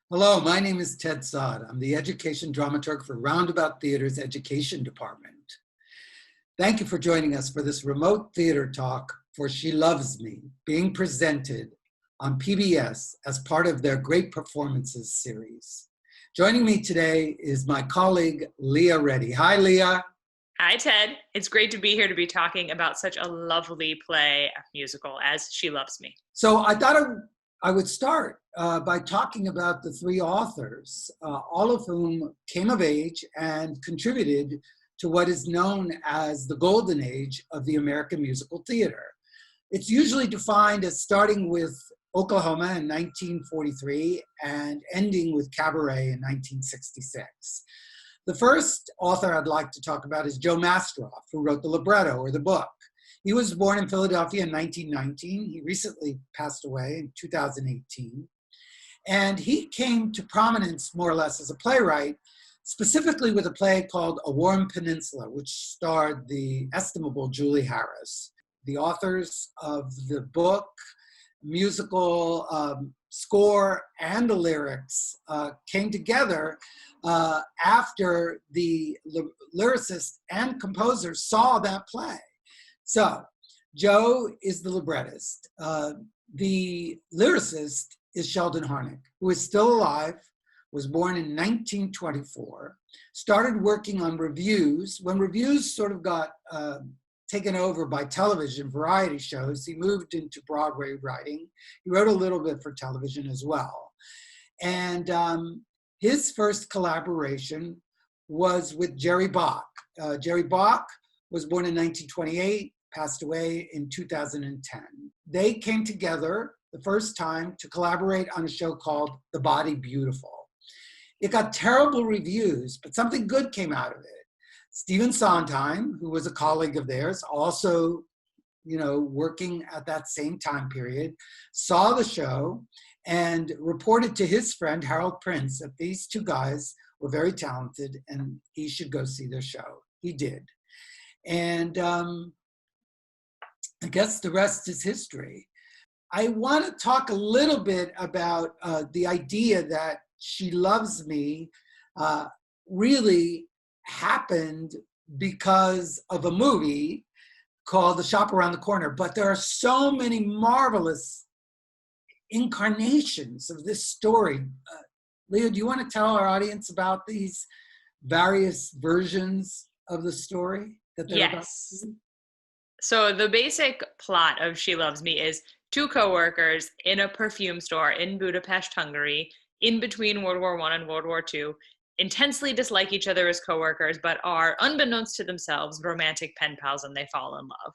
Hello, my name is Ted Sod. I'm the education dramaturg for Roundabout Theater's education department. Thank you for joining us for this remote theater talk for She Loves Me, being presented on PBS as part of their Great Performances series. Joining me today is my colleague, Leah Reddy. Hi, Leah. Hi, Ted. It's great to be here to be talking about such a lovely play musical as She Loves Me. So I thought I would start by talking about the three authors, all of whom came of age and contributed to what is known as the golden age of the American musical theater. It's usually defined as starting with Oklahoma in 1943 and ending with Cabaret in 1966. The first author I'd like to talk about is Joe Mastroff, who wrote the libretto or the book. He was born in Philadelphia in 1919. He recently passed away in 2018. And he came to prominence more or less as a playwright, specifically with a play called A Warm Peninsula, which starred the estimable Julie Harris. The authors of the book, musical score, and the lyrics came together after the lyricist and composer saw that play. So, Joe is the librettist. The lyricist is Sheldon Harnick, who is still alive, was born in 1924, started working on revues. When revues sort of got taken over by television variety shows, he moved into Broadway writing. He wrote a little bit for television as well. And his first collaboration was with Jerry Bach. Jerry Bach was born in 1928, passed away in 2010. They came together the first time to collaborate on a show called The Body Beautiful. It got terrible reviews, but something good came out of it. Stephen Sondheim, who was a colleague of theirs, also, working at that same time period, saw the show and reported to his friend Harold Prince that these two guys were very talented and he should go see their show. He did. And I guess the rest is history. I want to talk a little bit about the idea that She Loves Me really happened because of a movie called The Shop Around the Corner. But there are so many marvelous incarnations of this story. Leah, do you want to tell our audience about these various versions of the story that they're Yes. So the basic plot of She Loves Me is two coworkers in a perfume store in Budapest, Hungary, in between World War I and World War II, intensely dislike each other as coworkers, but are, unbeknownst to themselves, romantic pen pals, and they fall in love.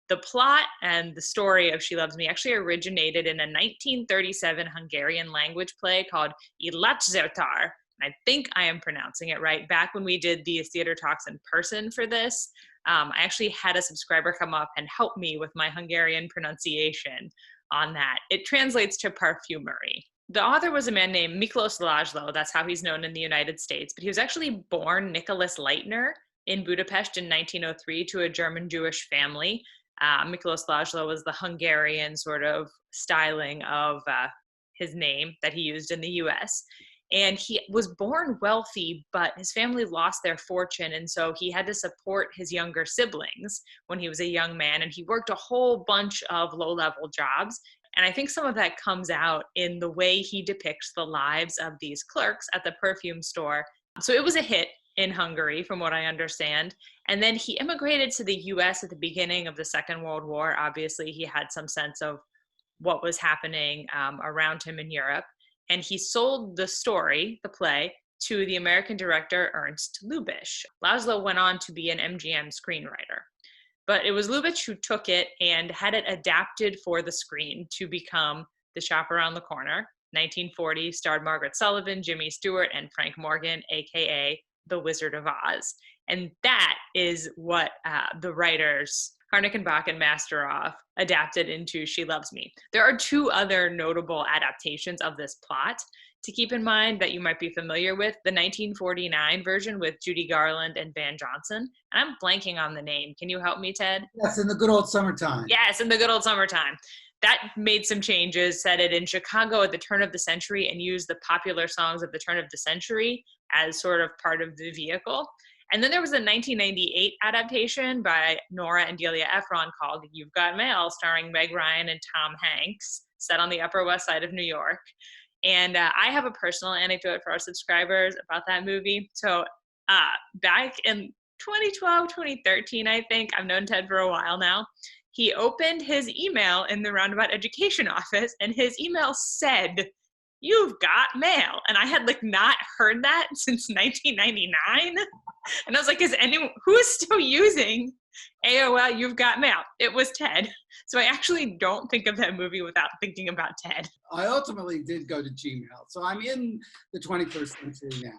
The plot and the story of She Loves Me actually originated in a 1937 Hungarian language play called Illatszertár. I think I am pronouncing it right. Back when we did these theater talks in person for this, I actually had a subscriber come up and help me with my Hungarian pronunciation on that. It translates to perfumery. The author was a man named Miklos László. That's how he's known in the United States. But he was actually born Nicholas Leitner in Budapest in 1903 to a German Jewish family. Miklos László was the Hungarian sort of styling of his name that he used in the US. And he was born wealthy, but his family lost their fortune. And so he had to support his younger siblings when he was a young man. And he worked a whole bunch of low-level jobs. And I think some of that comes out in the way he depicts the lives of these clerks at the perfume store. So it was a hit in Hungary, from what I understand. And then he immigrated to the US at the beginning of the Second World War. Obviously, he had some sense of what was happening around him in Europe. And he sold the story, the play, to the American director Ernst Lubitsch. László went on to be an MGM screenwriter. But it was Lubitsch who took it and had it adapted for the screen to become The Shop Around the Corner. 1940, starred Margaret Sullivan, Jimmy Stewart, and Frank Morgan, aka The Wizard of Oz. And that is what the writers Harnick and Bach and Mastroff adapted into She Loves Me. There are two other notable adaptations of this plot to keep in mind that you might be familiar with. The 1949 version with Judy Garland and Van Johnson. And I'm blanking on the name. Can you help me, Ted? Yes, In the Good Old Summertime. Yes, In the Good Old Summertime. that made some changes, set it in Chicago at the turn of the century, and used the popular songs of the turn of the century as sort of part of the vehicle. And then there was a 1998 adaptation by Nora and Delia Ephron called You've Got Mail, starring Meg Ryan and Tom Hanks, set on the Upper West Side of New York. And I have a personal anecdote for our subscribers about that movie. So back in 2012, 2013, I think, I've known Ted for a while now, he opened his email in the Roundabout Education office, and his email said, "You've got mail." And I had like not heard that since 1999. And I was like, who is still using AOL You've Got Mail? It was Ted. So I actually don't think of that movie without thinking about Ted. I ultimately did go to Gmail. So I'm in the 21st century now.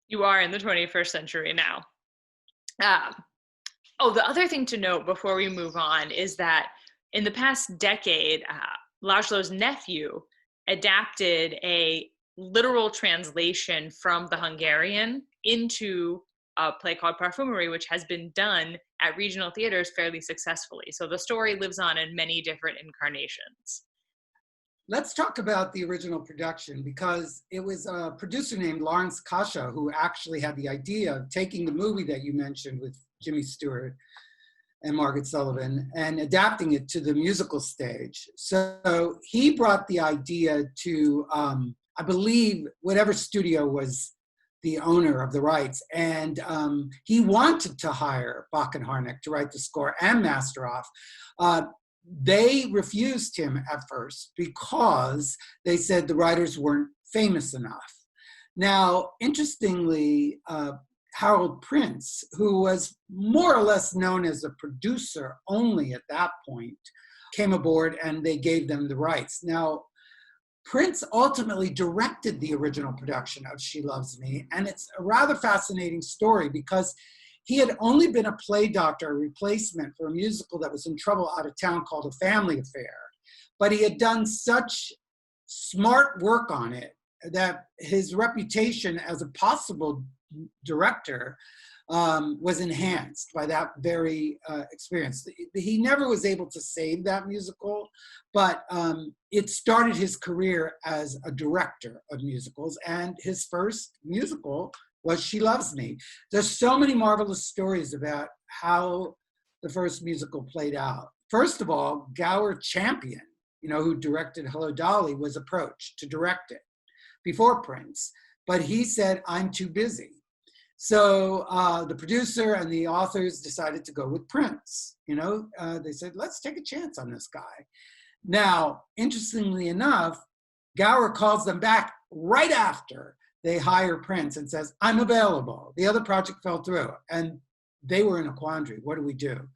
You are in the 21st century now. The other thing to note before we move on is that in the past decade, Laszlo's nephew adapted a literal translation from the Hungarian into a play called Parfumerie, which has been done at regional theaters fairly successfully. So the story lives on in many different incarnations. Let's talk about the original production, because it was a producer named Lawrence Kasha who actually had the idea of taking the movie that you mentioned with Jimmy Stewart and Margaret Sullivan and adapting it to the musical stage. So he brought the idea to, I believe, whatever studio was the owner of the rights. And he wanted to hire Bach and Harnack to write the score and master off. They refused him at first because they said the writers weren't famous enough. Now, interestingly, Harold Prince, who was more or less known as a producer only at that point, came aboard and they gave them the rights. Now, Prince ultimately directed the original production of She Loves Me, and it's a rather fascinating story because he had only been a play doctor, a replacement for a musical that was in trouble out of town called A Family Affair. But he had done such smart work on it that his reputation as a possible director was enhanced by that very experience. He never was able to save that musical, but it started his career as a director of musicals, and his first musical was She Loves Me. There's so many marvelous stories about how the first musical played out. First of all, Gower Champion, who directed Hello, Dolly, was approached to direct it before Prince, but he said, "I'm too busy." So the producer and the authors decided to go with Prince. They said, let's take a chance on this guy. Now, interestingly enough, Gower calls them back right after they hire Prince and says, "I'm available." The other project fell through, and they were in a quandary. What do we do?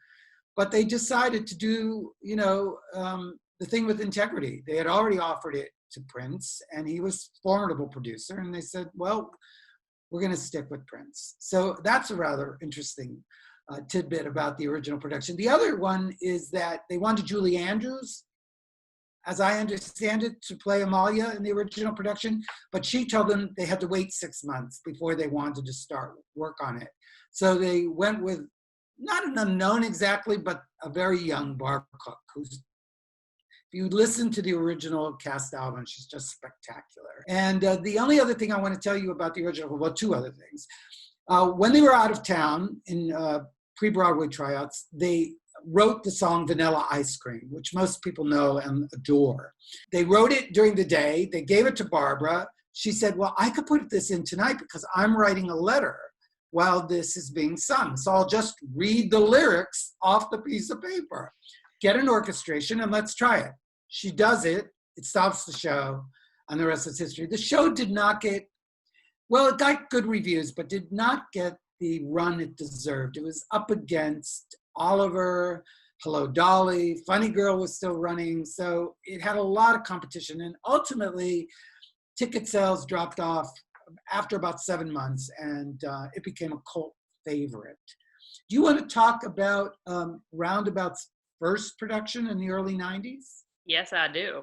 But they decided to do, the thing with integrity. They had already offered it to Prince, and he was a formidable producer, and they said, well, we're going to stick with Prince. So that's a rather interesting tidbit about the original production. The other one is that they wanted Julie Andrews, as I understand it, to play Amalia in the original production, but she told them they had to wait 6 months before they wanted to start work on it. So they went with not an unknown exactly, but a very young Bar Cook, who's, if you listen to the original cast album, she's just spectacular. And the only other thing I want to tell you about the original, well, two other things. When they were out of town in pre-Broadway tryouts, they wrote the song Vanilla Ice Cream, which most people know and adore. They wrote it during the day. They gave it to Barbara. She said, well, I could put this in tonight because I'm writing a letter while this is being sung. So I'll just read the lyrics off the piece of paper, get an orchestration, and let's try it. She does it. It stops the show, and the rest is history. The show did not get, well, it got good reviews, but did not get the run it deserved. It was up against Oliver, Hello, Dolly, Funny Girl was still running. So it had a lot of competition, and ultimately ticket sales dropped off after about 7 months, and it became a cult favorite. Do you want to talk about Roundabout's first production in the early 90s? Yes, I do.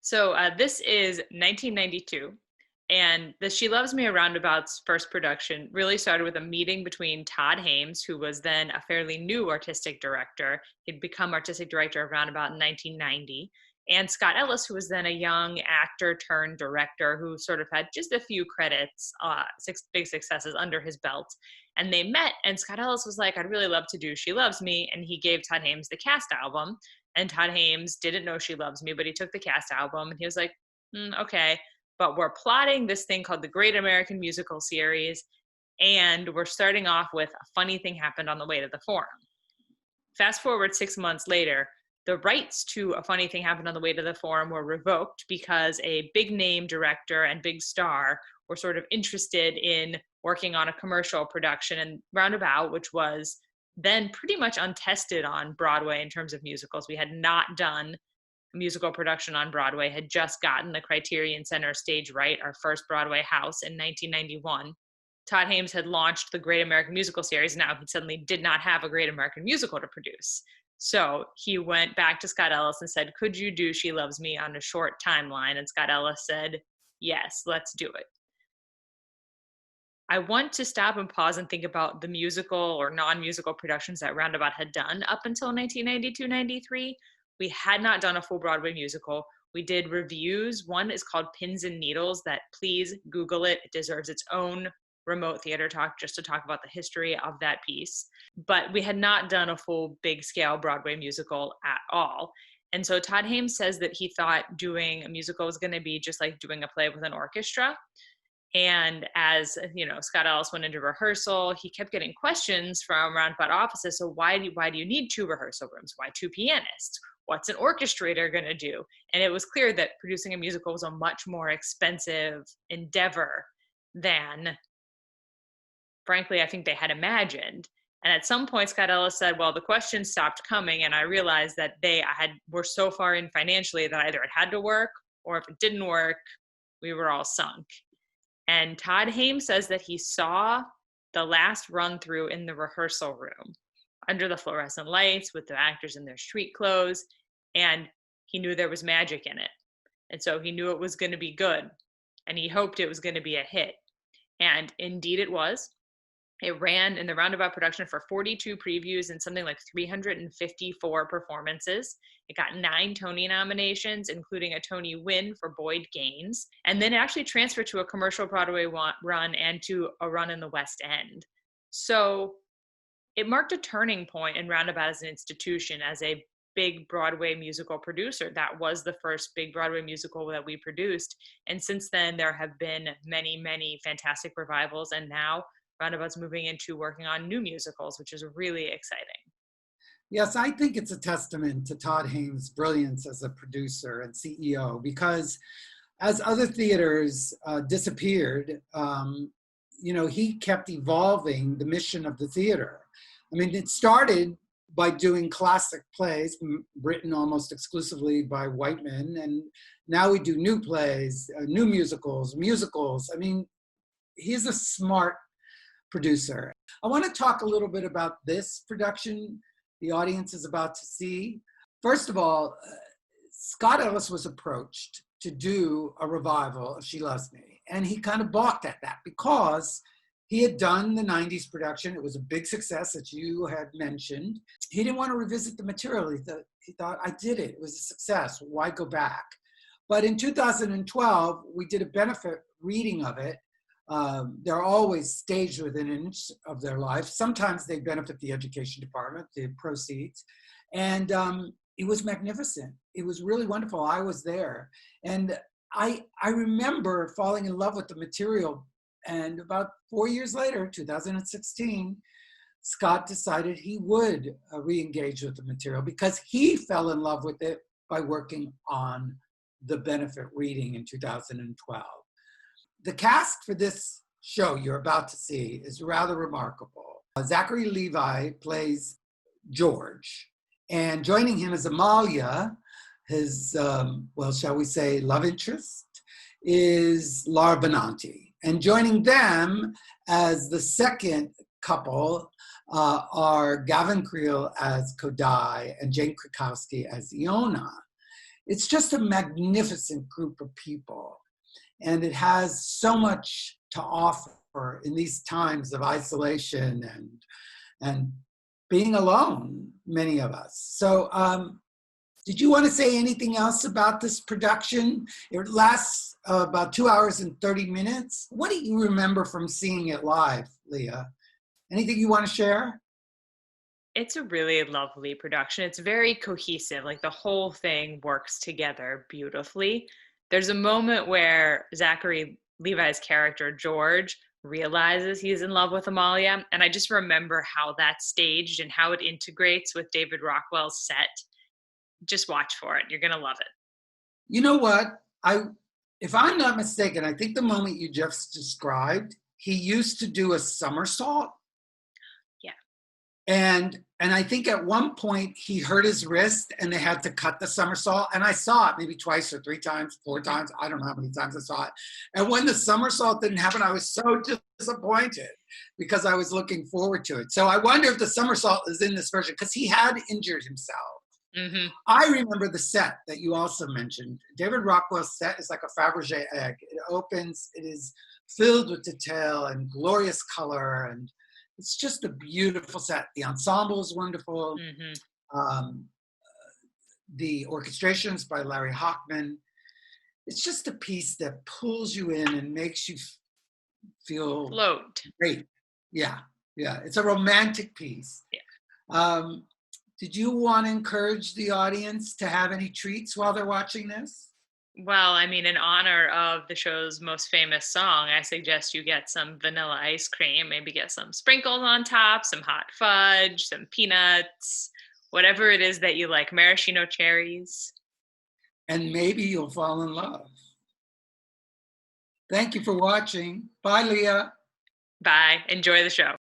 So this is 1992. And the She Loves Me, a Roundabout's first production really started with a meeting between Todd Hames, who was then a fairly new artistic director. He'd become artistic director of Roundabout in 1990. And Scott Ellis, who was then a young actor turned director who sort of had just a few credits, six big successes under his belt. And they met, and Scott Ellis was like, I'd really love to do She Loves Me. And he gave Todd Hames the cast album. And Todd Hames didn't know She Loves Me, but he took the cast album and he was like, okay. But we're plotting this thing called the Great American Musical Series, and we're starting off with a funny thing happened on the way to the Forum. Fast forward 6 months later, the rights to A Funny Thing Happened on the Way to the Forum were revoked because a big name director and big star were sort of interested in working on a commercial production, and Roundabout, which was then pretty much untested on Broadway in terms of musicals. We had not done musical production on Broadway, had just gotten the Criterion Center stage right, our first Broadway house in 1991. Todd Hames had launched the Great American Musical Series. Now he suddenly did not have a Great American Musical to produce. So he went back to Scott Ellis and said, could you do She Loves Me on a short timeline? And Scott Ellis said, yes, let's do it. I want to stop and pause and think about the musical or non-musical productions that Roundabout had done up until 1992-93. We had not done a full Broadway musical. We did reviews. One is called Pins and Needles, that please Google it. It deserves its own remote theater talk just to talk about the history of that piece. But we had not done a full big scale Broadway musical at all. And so Todd Hames says that he thought doing a musical was going to be just like doing a play with an orchestra. And as Scott Ellis went into rehearsal, he kept getting questions from Roundabout offices. So why do you need 2 rehearsal rooms? Why 2 pianists? What's an orchestrator going to do? And it was clear that producing a musical was a much more expensive endeavor than, frankly, I think they had imagined. And at some point, Scott Ellis said, well, the questions stopped coming, and I realized that were so far in financially that either it had to work, or if it didn't work, we were all sunk. And Todd Hames says that he saw the last run through in the rehearsal room under the fluorescent lights with the actors in their street clothes, and he knew there was magic in it. And so he knew it was going to be good, and he hoped it was going to be a hit. And indeed it was. It ran in the Roundabout production for 42 previews and something like 354 performances. It got 9 Tony nominations, including a Tony win for Boyd Gaines. And then it actually transferred to a commercial Broadway run and to a run in the West End. So it marked a turning point in Roundabout as an institution, as a big Broadway musical producer. That was the first big Broadway musical that we produced. And since then, there have been many, many fantastic revivals. And now Roundabout's moving into working on new musicals, which is really exciting. Yes, I think it's a testament to Todd Hames' brilliance as a producer and CEO, because as other theaters disappeared, he kept evolving the mission of the theater. I mean, it started by doing classic plays written almost exclusively by white men, and now we do new plays, new musicals. I mean, he's a smart producer. I want to talk a little bit about this production the audience is about to see. First of all, Scott Ellis was approached to do a revival of She Loves Me, and he kind of balked at that because he had done the 90s production. It was a big success, as you had mentioned. He didn't want to revisit the material. He thought, I did it. It was a success. Why go back? But in 2012, we did a benefit reading of it. They're always staged within an inch of their life. Sometimes they benefit the education department, the proceeds. And it was magnificent. It was really wonderful. I was there. And I remember falling in love with the material. And about 4 years later, 2016, Scott decided he would re-engage with the material because he fell in love with it by working on the benefit reading in 2012. The cast for this show you're about to see is rather remarkable. Zachary Levi plays George, and joining him is Amalia, his, shall we say, love interest, is Laura Benanti. And joining them as the second couple are Gavin Creel as Kodai and Jane Krakowski as Iona. It's just a magnificent group of people. and it has so much to offer in these times of isolation and being alone, many of us. So did you want to say anything else about this production? It lasts about 2 hours and 30 minutes. What do you remember from seeing it live, Leah? Anything you want to share? It's a really lovely production. It's very cohesive. Like the whole thing works together beautifully. There's a moment where Zachary Levi's character, George, realizes he's in love with Amalia. And I just remember how that's staged and how it integrates with David Rockwell's set. Just watch for it. You're going to love it. You know what? If I'm not mistaken, I think the moment you just described, he used to do a somersault. Yeah. And I think at one point he hurt his wrist and they had to cut the somersault. And I saw it maybe twice or 3 times, 4 times. I don't know how many times I saw it. And when the somersault didn't happen, I was so disappointed because I was looking forward to it. So I wonder if the somersault is in this version because he had injured himself. Mm-hmm. I remember the set that you also mentioned. David Rockwell's set is like a Fabergé egg. It opens, it is filled with detail and glorious color, and it's just a beautiful set. The ensemble is wonderful. Mm-hmm. The orchestrations by Larry Hochman. It's just a piece that pulls you in and makes you feel Float. great. Yeah. It's a romantic piece. Yeah. Did you want to encourage the audience to have any treats while they're watching this? Well, I mean, in honor of the show's most famous song, I suggest you get some vanilla ice cream, maybe get some sprinkles on top, some hot fudge, some peanuts, whatever it is that you like, maraschino cherries. And maybe you'll fall in love. Thank you for watching. Bye, Leah. Bye. Enjoy the show.